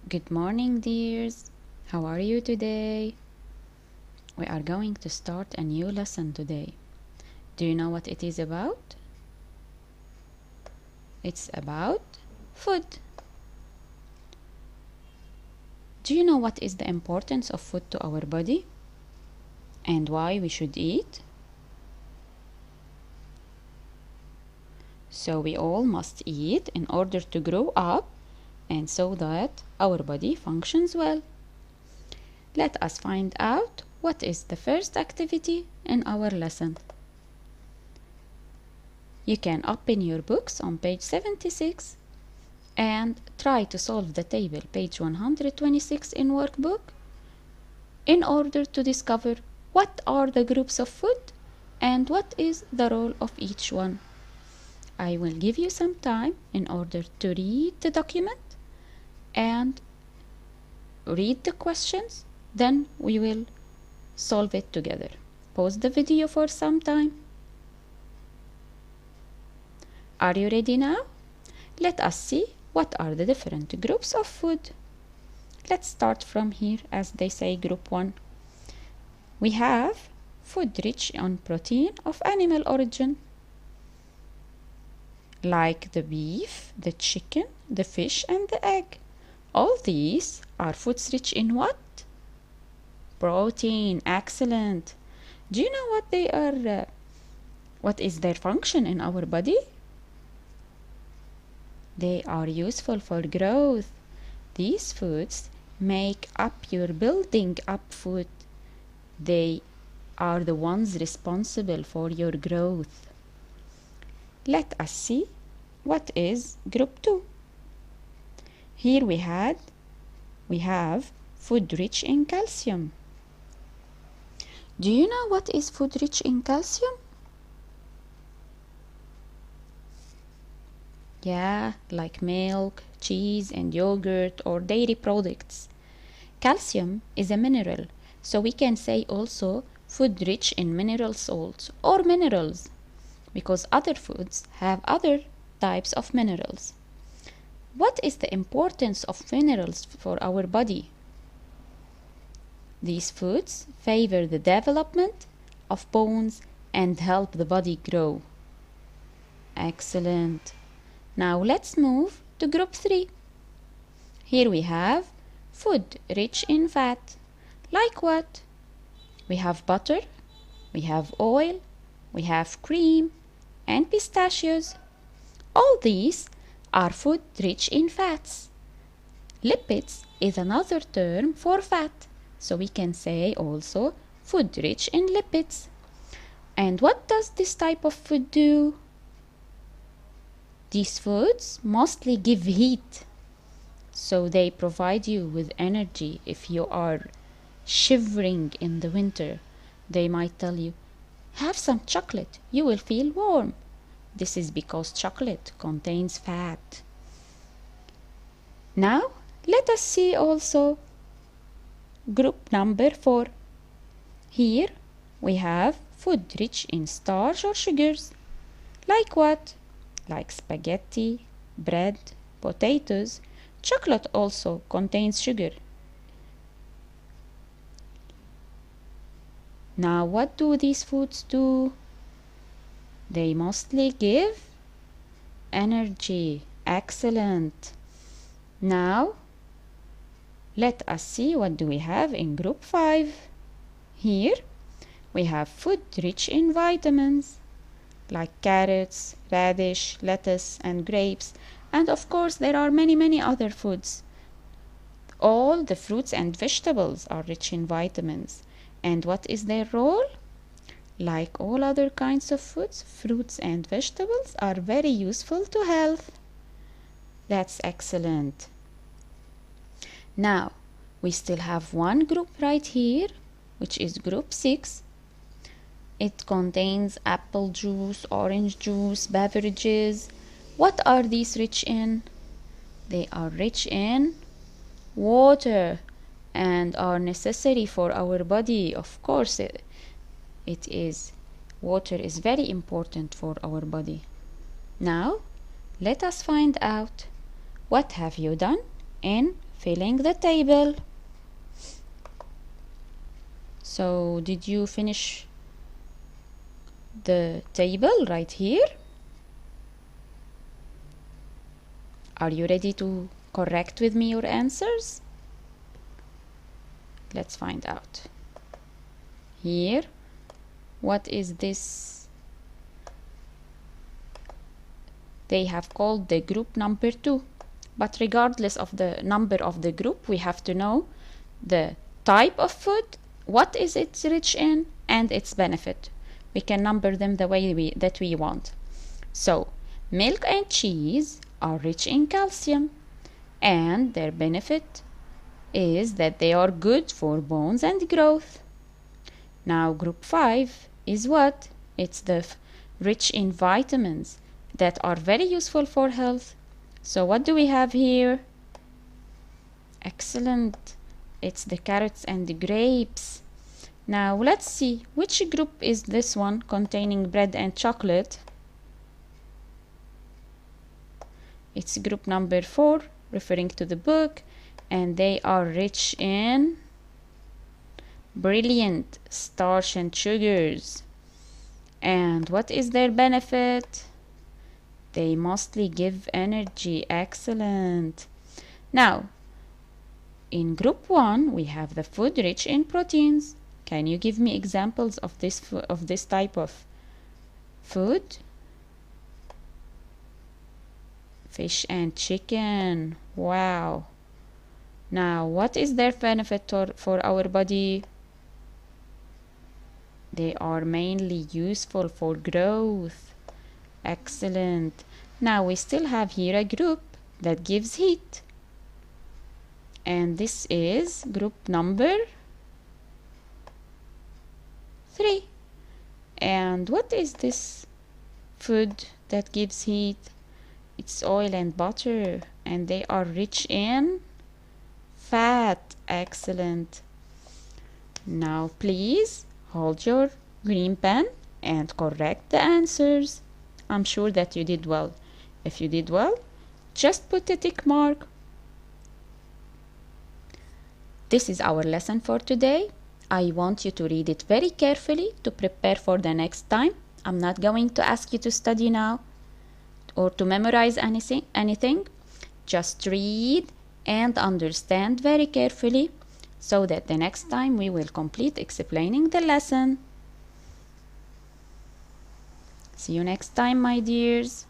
Good morning, dears. How are you today? We are going to start a new lesson today. Do you know what it is about? It's about food. Do you know what is the importance of food to our body? And why we should eat? So we all must eat in order to grow up and so that our body functions well. Let us find out what is the first activity in our lesson. You can open your books on page 76 and try to solve the table page 126 in workbook in order to discover what are the groups of food and what is the role of each one. I will give you some time in order to read the document and read the questions, then we will solve it together. Pause the video for some time. Are you ready now? Let us see what are the different groups of food. Let's start from here, as they say, group 1. We have food rich on protein of animal origin, like the beef, the chicken, the fish, and the egg. All these are foods rich in what? Protein. Excellent. Do you know what they are? What is their function in our body? They are useful for growth. These foods make up your building up food. They are the ones responsible for your growth. Let us see what is group 2. Here we have food rich in calcium. Do you know what is food rich in calcium? Yeah, like milk, cheese, and yogurt or dairy products. Calcium is a mineral, so we can say also food rich in mineral salts or minerals, because other foods have other types of minerals. What is the importance of minerals for our body? These foods favor the development of bones and help the body grow. Excellent. Now let's move to group 3. Here we have food rich in fat. Like what? We have butter, we have oil, we have cream, and pistachios. All these are food rich in fats. Lipids is another term for fat, so we can say also food rich in lipids. And what does this type of food do? These foods mostly give heat, so they provide you with energy. If you are shivering in the winter, they might tell you, have some chocolate, you will feel warm. This is because chocolate contains fat. Now, let us see also group number 4. Here we have food rich in starch or sugars. Like what? Like spaghetti, bread, potatoes. Chocolate also contains sugar. Now, what do these foods do? They mostly give energy. Excellent. Now, let us see what do we have in group 5. Here, we have food rich in vitamins, like carrots, radish, lettuce, and grapes. And of course, there are many other foods. All the fruits and vegetables are rich in vitamins. And what is their role? Like all other kinds of foods, fruits and vegetables are very useful to health. That's excellent. Now, we still have one group right here, which is group 6. It contains apple juice, orange juice, beverages. What are these rich in? They are rich in water and are necessary for our body. Of course, it is. Water is very important for our body. Now, let us find out what have you done in filling the table. So did you finish the table right here? Are you ready to correct with me your answers? Let's find out. Here, what is this? They have called the group number 2. But regardless of the number of the group, we have to know the type of food, what is it rich in, and its benefit. We can number them the way that we want. So, milk and cheese are rich in calcium, and their benefit is that they are good for bones and growth. Now, group 5 is what? It's the rich in vitamins that are very useful for health. So what do we have here? Excellent. It's the carrots and the grapes. Now let's see which group is this one containing bread and chocolate. It's group number 4, referring to the book, and they are rich in brilliant starch and sugars. And what is their benefit? They mostly give energy. Excellent. Now, in group 1, we have the food rich in proteins. Can you give me examples of this type of food? Fish and chicken. Wow. Now, what is their benefit for our body? They are mainly useful for growth. Excellent. Now we still have here a group that gives heat. And this is group number 3. And what is this food that gives heat? It's oil and butter, and they are rich in fat. Excellent. Now please hold your green pen and correct the answers. I'm sure that you did well. If you did well, just put a tick mark. This is our lesson for today. I want you to read it very carefully to prepare for the next time. I'm not going to ask you to study now or to memorize anything. Just read and understand very carefully so that the next time we will complete explaining the lesson. See you next time, my dears.